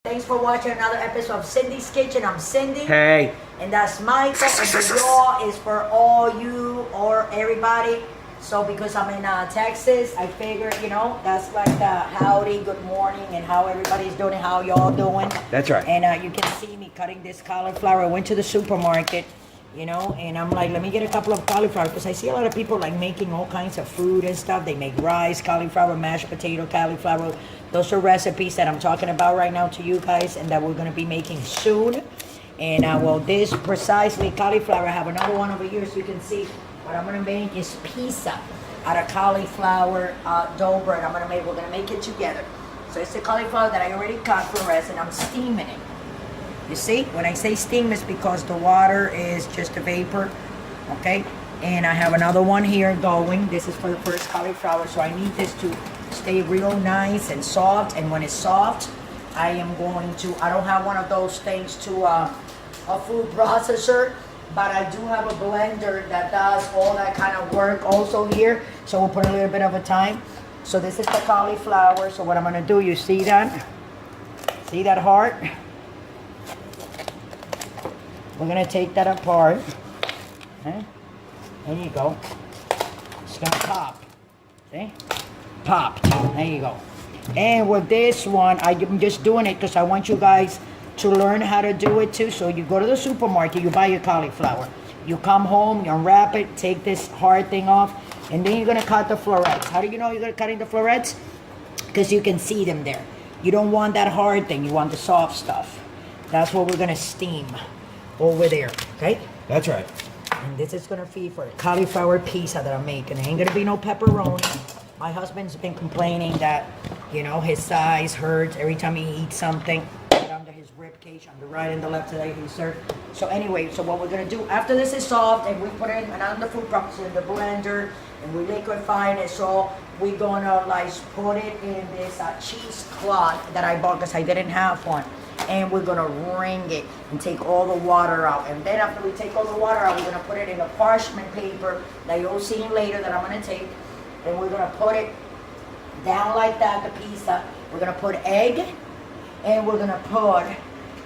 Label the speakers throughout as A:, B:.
A: Thanks for watching another episode of Cindy's Kitchen. I'm Cindy.
B: Hey.
A: And that's Michael. And the y'all is for all you or everybody. So because I'm in Texas, I figured, that's like the howdy, good morning, and how everybody's doing and how y'all doing.
B: That's right.
A: And you can see me cutting this cauliflower. I went to the supermarket, and I'm like, let me get a couple of cauliflower because I see a lot of people like making all kinds of food and stuff. They make rice, cauliflower, mashed potato, cauliflower. Those are recipes that I'm talking about right now to you guys and that we're going to be making soon. And well, this precisely cauliflower, I have another one over here so you can see what I'm going to make is pizza out of cauliflower dough bread. We're going to make it together. So it's the cauliflower that I already cut for rest and I'm steaming it. You see, when I say steam, it's because the water is just a vapor, okay? And I have another one here going. This is for the first cauliflower, so I need this to stay real nice and soft. And when it's soft, I am going to, I don't have one of those things to a food processor, but I do have a blender that does all that kind of work also here. So we'll put a little bit of a time. So this is the cauliflower. So what I'm gonna do, you see that? See that heart? We're gonna take that apart. Okay. There you go. It's gonna pop. See? Popped. There you go. And with this one, I'm just doing it because I want you guys to learn how to do it too. So you go to the supermarket, you buy your cauliflower. You come home, you unwrap it, take this hard thing off, and then you're gonna cut the florets. How do you know you're gonna cut in the florets? Because you can see them there. You don't want that hard thing, you want the soft stuff. That's what we're gonna steam over there, okay?
B: That's right.
A: And this is gonna be for the cauliflower pizza that I'm making. There ain't gonna be no pepperoni. My husband's been complaining that, his thighs hurts every time he eats something. Right under his rib cage, on the right and the left side he served. So anyway, so what we're gonna do after this is soft and we put it in another food processor in the blender and we liquefy it, so we're gonna like put it in this cheesecloth that I bought because I didn't have one. And we're gonna wring it and take all the water out. And then after we take all the water out, we're gonna put it in a parchment paper that you'll see later that I'm gonna take. And we're gonna put it down like that, the pizza. We're gonna put egg and we're gonna put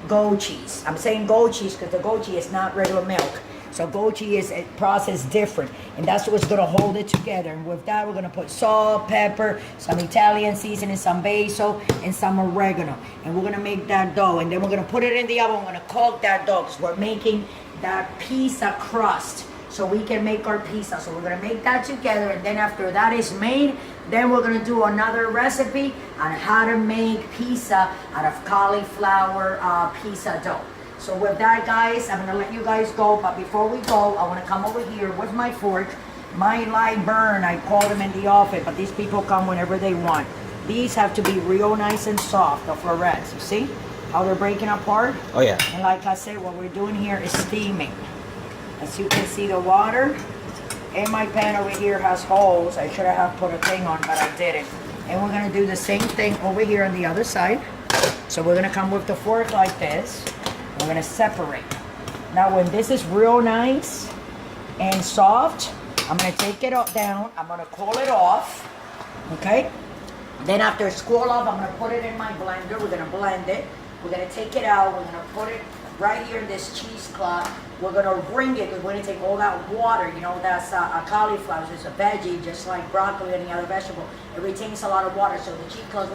A: goat cheese. I'm saying goat cheese because the goat cheese is not regular milk. So goat cheese is processed different, and that's what's gonna hold it together. And with that, we're gonna put salt, pepper, some Italian seasoning, some basil, and some oregano. And we're gonna make that dough, and then we're gonna put it in the oven. We're gonna cook that dough because we're making that pizza crust so we can make our pizza. So we're gonna make that together, and then after that is made, then we're gonna do another recipe on how to make pizza out of cauliflower pizza dough. So with that, guys, I'm gonna let you guys go, but before we go, I wanna come over here with my fork. My light burn, I call them in the office, but these people come whenever they want. These have to be real nice and soft, the florets. You see how they're breaking apart?
B: Oh yeah.
A: And like I said, what we're doing here is steaming. As you can see, the water in my pan over here has holes. I should have put a thing on, but I didn't. And we're gonna do the same thing over here on the other side. So we're gonna come with the fork like this. We're gonna separate. Now when this is real nice and soft, I'm gonna take it down. I'm gonna cool it off, okay? Then after it's cooled off, I'm gonna put it in my blender. We're gonna blend it. We're gonna take it out. We're gonna put it right here in this cheesecloth. We're gonna wring it. We're gonna take all that water. That's a cauliflower. It's a veggie, just like broccoli or any other vegetable. It retains a lot of water. So the cheesecloth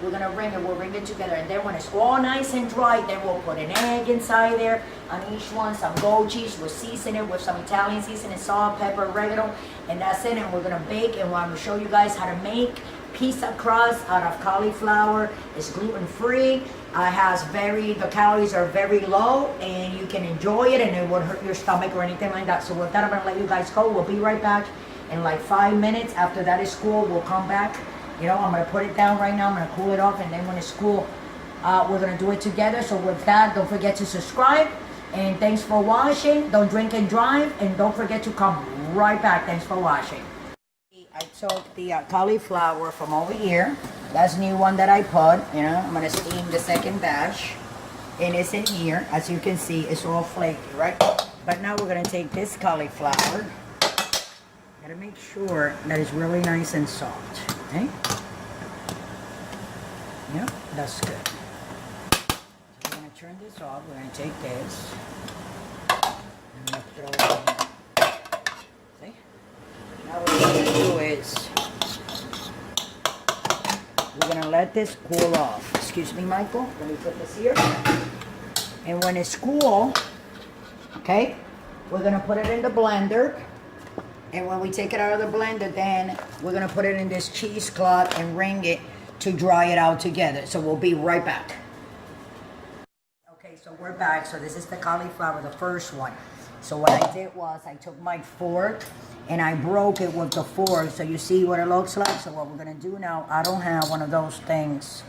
A: we're gonna wring it. We'll wring it together. And then when it's all nice and dry, then we'll put an egg inside there on each one. Some goat cheese. We'll season it with some Italian seasoning, salt, pepper, oregano, and that's it. And we're gonna bake. And I'm gonna show you guys how to make pizza crust out of cauliflower. It's gluten-free. The calories are very low, and you can enjoy it, and it won't hurt your stomach or anything like that. So with that, I'm gonna let you guys go. We'll be right back in like 5 minutes. After that is cool, we'll come back. I'm gonna put it down right now. I'm gonna cool it off, and then when it's cool, we're gonna do it together. So with that, don't forget to subscribe, and thanks for watching. Don't drink and drive, and don't forget to come right back. Thanks for watching. I took the cauliflower from over here. That's the new one that I put. I'm gonna steam the second batch, and it's in here. As you can see, it's all flaky, right? But now we're gonna take this cauliflower. Gotta make sure that it's really nice and soft. Okay? Yep, that's good. turn this off. We're gonna take this. I'm gonna throw it in. See? Now what we're gonna do is we're gonna let this cool off. Excuse me, Michael. Let me put this here. And when it's cool, okay, we're gonna put it in the blender. And when we take it out of the blender, then we're gonna put it in this cheesecloth and wring it to dry it out together. So we'll be right back. Okay, so we're back. So this is the cauliflower, the first one. So what I did was I took my fork and I broke it with the fork. So you see what it looks like? So what we're gonna do now, I don't have one of those things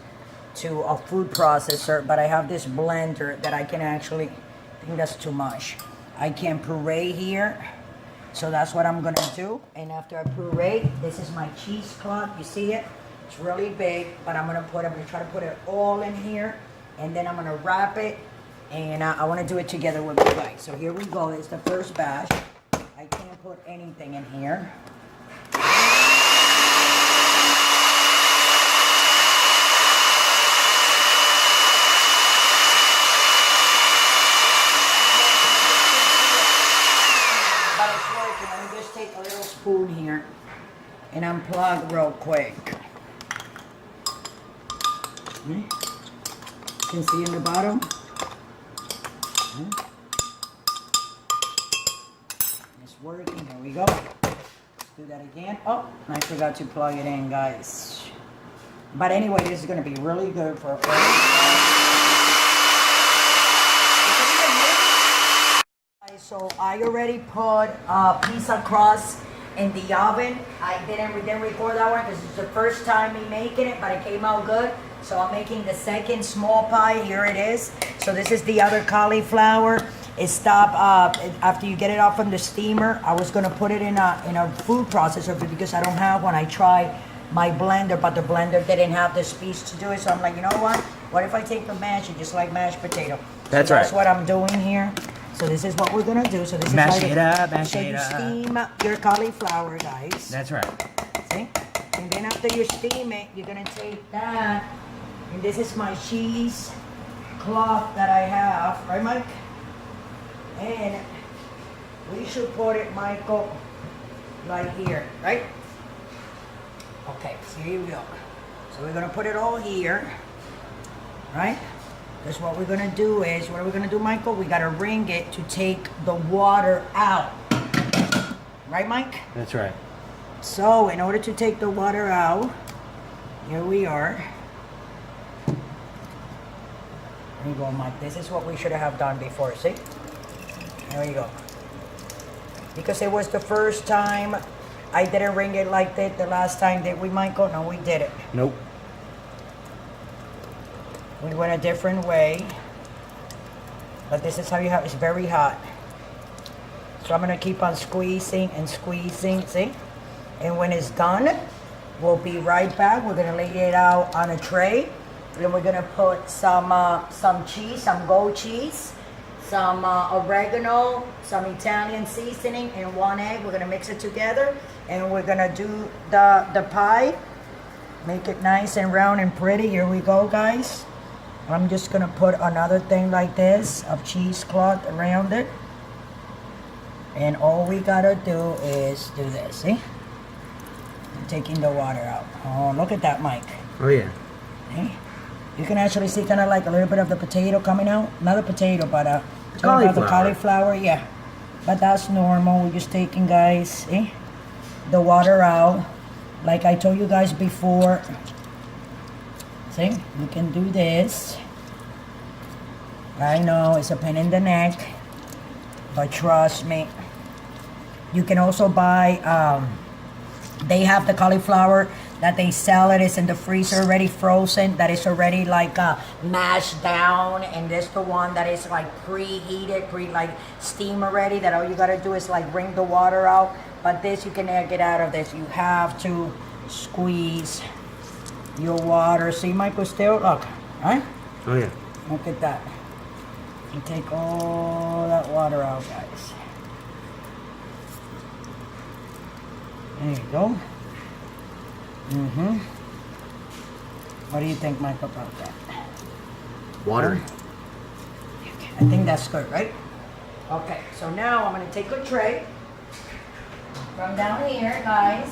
A: to a food processor, but I have this blender that I can actually, I think that's too much. I can puree here. So that's what I'm gonna do. And after I puree, this is my cheesecloth. You see it? It's really big, but I'm gonna try to put it all in here, and then I'm gonna wrap it, and I wanna do it together with you guys. So here we go, it's the first batch. I can't put anything in here. Take a little spoon here and unplug real quick. You can see in the bottom. It's working. Here we go. Let's do that again. Oh, I forgot to plug it in, guys. But anyway, this is going to be really good for So I already put a piece of crust in the oven. We didn't record that one because it's the first time me making it, but it came out good. So I'm making the second small pie. Here it is. So this is the other cauliflower. It stopped after you get it off from the steamer. I was gonna put it in a food processor because I don't have one. I tried my blender, but the blender didn't have the space to do it. So I'm like, you know what? What if I take the mash and just like mashed potato?
B: That's
A: so
B: right.
A: That's what I'm doing here. So this is what we're gonna do. So this
B: mash
A: is
B: it up, mash it up.
A: Steam your cauliflower, guys.
B: That's right.
A: See? And then after you steam it, you're gonna take that. And this is my cheesecloth that I have, right, Mike? And we should put it, Michael, right here, right? Okay, so here we go. So we're gonna put it all here, right? Because what we're gonna do is, what are we gonna do, Michael? We gotta wring it to take the water out. Right, Mike?
B: That's right.
A: So, in order to take the water out, here we are. There you go, Mike. This is what we should have done before, see? There you go. Because it was the first time I didn't wring it like that. The last time did we, Michael? No, we did it.
B: Nope.
A: We went a different way, but this is how you have, it's very hot. So I'm gonna keep on squeezing and squeezing, see? And when it's done, we'll be right back. We're gonna lay it out on a tray. Then we're gonna put some cheese, some goat cheese, some oregano, some Italian seasoning, and 1 egg. We're gonna mix it together, and we're gonna do the pie. Make it nice and round and pretty. Here we go, guys. I'm just gonna put another thing like this of cheesecloth around it. And all we gotta do is do this, see? I'm taking the water out. Oh, look at that, Mike.
B: Oh, yeah.
A: See? You can actually see kind of like a little bit of the potato coming out. Not a potato, but
B: cauliflower.
A: The cauliflower, yeah. But that's normal. We're just taking, guys, see? The water out. Like I told you guys before. See, you can do this. I know it's a pain in the neck, but trust me. You can also buy, they have the cauliflower that they sell. It is in the freezer already frozen, that is already like mashed down, and this the one that is like preheated, like steam already, that all you gotta do is like wring the water out. But this, you can get out of this. You have to squeeze your water. See, Michael, still, look, right?
B: Oh, yeah.
A: Look at that. You take all that water out, guys. There you go. What do you think, Michael, about that?
B: Water.
A: I think that's good, right? Okay, so now I'm gonna take a tray from down here, guys.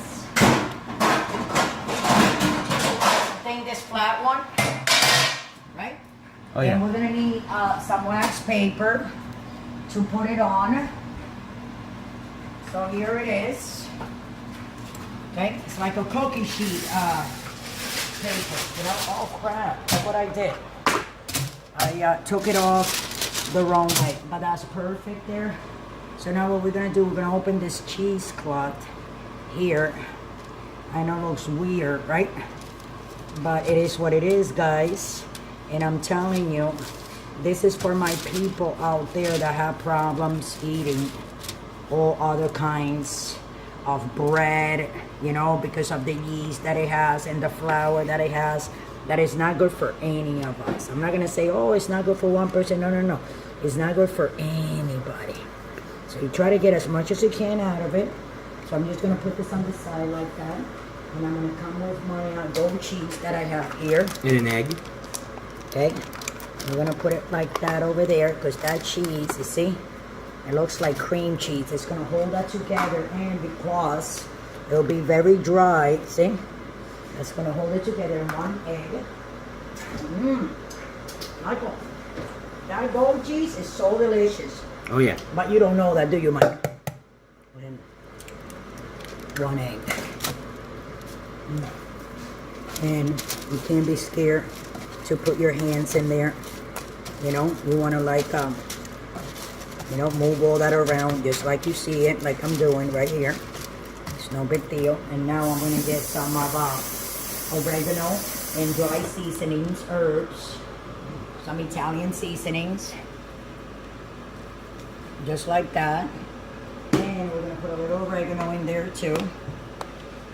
A: I think this flat one, right?
B: Oh yeah.
A: And we're gonna need some wax paper to put it on. So here it is. Okay, it's like a cookie sheet paper. You know, oh crap, that's what I did. I took it off the wrong way, but that's perfect there. So now what we're gonna do, we're gonna open this cheesecloth here. I know it looks weird, right? But it is what it is, guys. And I'm telling you, this is for my people out there that have problems eating all other kinds of bread, you know, because of the yeast that it has and the flour that it has. That is not good for any of us. I'm not gonna say, oh, it's not good for one person. No, no, no. It's not good for anybody. So you try to get as much as you can out of it. So I'm just gonna put this on the side like that. And I'm gonna come with my goat cheese that I have here.
B: And an egg.
A: Okay. I'm gonna put it like that over there because that cheese, you see, it looks like cream cheese. It's gonna hold that together, and because it'll be very dry, see? That's gonna hold it together in one egg. Michael, that goat cheese is so delicious.
B: Oh yeah.
A: But you don't know that, do you, Mike? Put in one egg. And you can't be scared to put your hands in there. You know, you want to like, you know, move all that around just like you see it, like I'm doing right here. It's no big deal. And now I'm going to get some of oregano and dry seasonings, herbs, some Italian seasonings, just like that. And we're going to put a little oregano in there too.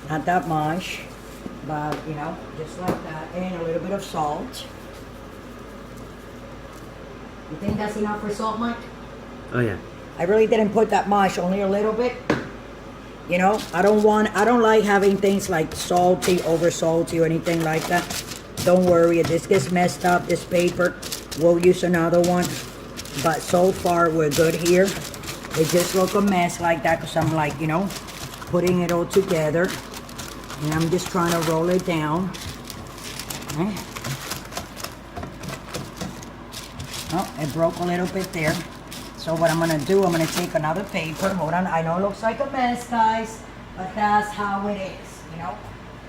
A: Not that much, but you know, just like that. And a little bit of salt. You think that's enough for salt, Mike?
B: Oh yeah.
A: I really didn't put that much, only a little bit. You know, I don't like having things like salty, over salty or anything like that. Don't worry, if this gets messed up, this paper, we'll use another one. But so far, we're good here. It just look a mess like that because I'm like, you know, putting it all together. And I'm just trying to roll it down. Okay. Oh, it broke a little bit there. So what I'm gonna do, I'm gonna take another paper. Hold on, I know it looks like a mess, guys, but that's how it is, you know?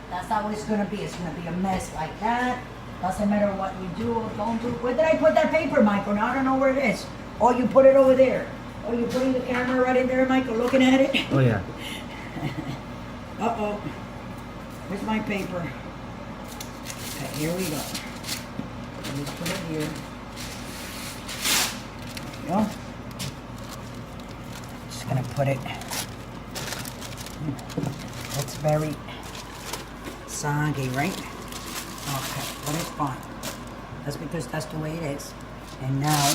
A: That's how it's gonna be. It's gonna be a mess like that. Doesn't matter what you do or don't do. Where did I put that paper, Michael? Now I don't know where it is. Oh, you put it over there. Oh, you're putting the camera right in there, Michael, looking at it?
B: Oh yeah.
A: Uh-oh. Where's my paper? Okay, here we go. Let's put it here. There we go. Just gonna put it. It's very soggy, right? Okay, but it's fine. That's because that's the way it is. And now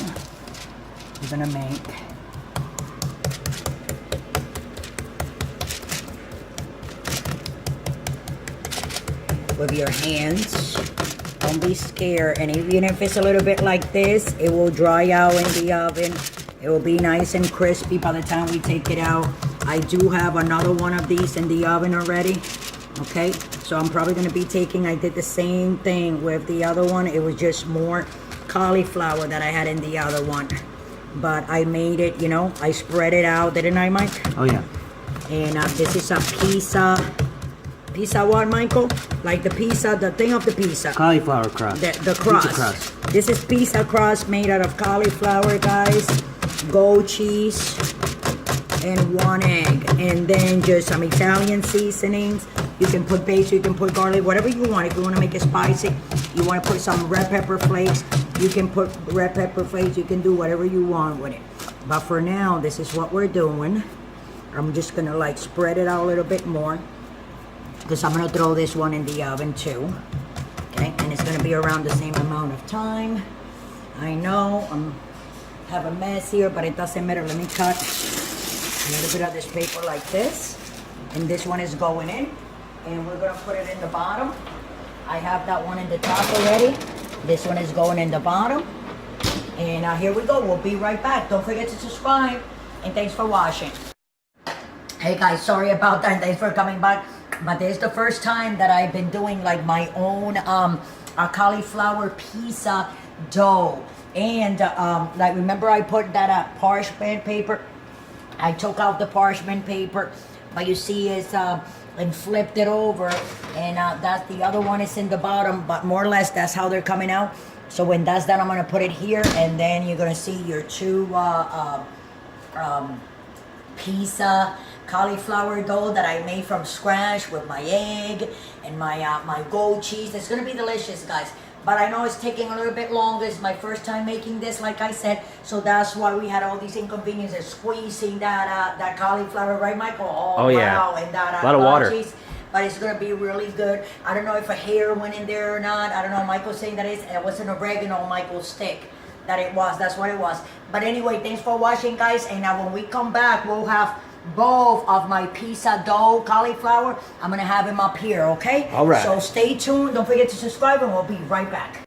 A: we're gonna make with your hands. Don't be scared. And even if it's a little bit like this, it will dry out in the oven. It will be nice and crispy by the time we take it out. I do have another one of these in the oven already. Okay, so I'm probably going to be taking, I did the same thing with the other one. It was just more cauliflower that I had in the other one. But I made it, you know, I spread it out, didn't I, Mike?
B: Oh yeah.
A: And this is a pizza what, Michael? Like the pizza, the thing of the pizza.
B: Cauliflower crust.
A: The crust.
B: Pizza crust.
A: This is pizza crust made out of cauliflower, guys. Goat cheese and one egg. And then just some Italian seasonings. You can put basil, you can put garlic, whatever you want. If you want to make it spicy, you want to put some red pepper flakes, you can put red pepper flakes. You can do whatever you want with it. But for now, this is what we're doing. I'm just going to like spread it out a little bit more, because I'm going to throw this one in the oven too. Okay, and it's going to be around the same amount of time. I know I have a mess here, but it doesn't matter. Let me cut a little bit of this paper like this. And this one is going in. And we're going to put it in the bottom. I have that one in the top already. This one is going in the bottom. And here we go. We'll be right back. Don't forget to subscribe. And thanks for watching. Hey guys, sorry about that. Thanks for coming back. But this is the first time that I've been doing like my own cauliflower pizza dough. And like remember I put that parchment paper. I took out the parchment paper, but you see it's and flipped it over, and that's the other one is in the bottom. But more or less that's how they're coming out. So when that's done, I'm gonna put it here, and then you're gonna see your two pizza cauliflower dough that I made from scratch with my egg and my goat cheese. It's gonna be delicious, guys. But I know it's taking a little bit longer. It's my first time making this, like I said. So that's why we had all these inconveniences squeezing that cauliflower, right, Michael?
B: Oh yeah.
A: Wow, and that
B: a lot of water.
A: Cheese. But it's gonna be really good. I don't know if a hair went in there or not. I don't know. Michael's saying that it was an oregano, Michael's stick. That it was. That's what it was. But anyway, thanks for watching, guys. And now when we come back, we'll have both of my pizza dough cauliflower. I'm gonna have them up here, okay?
B: All right.
A: So stay tuned. Don't forget to subscribe, and we'll be right back.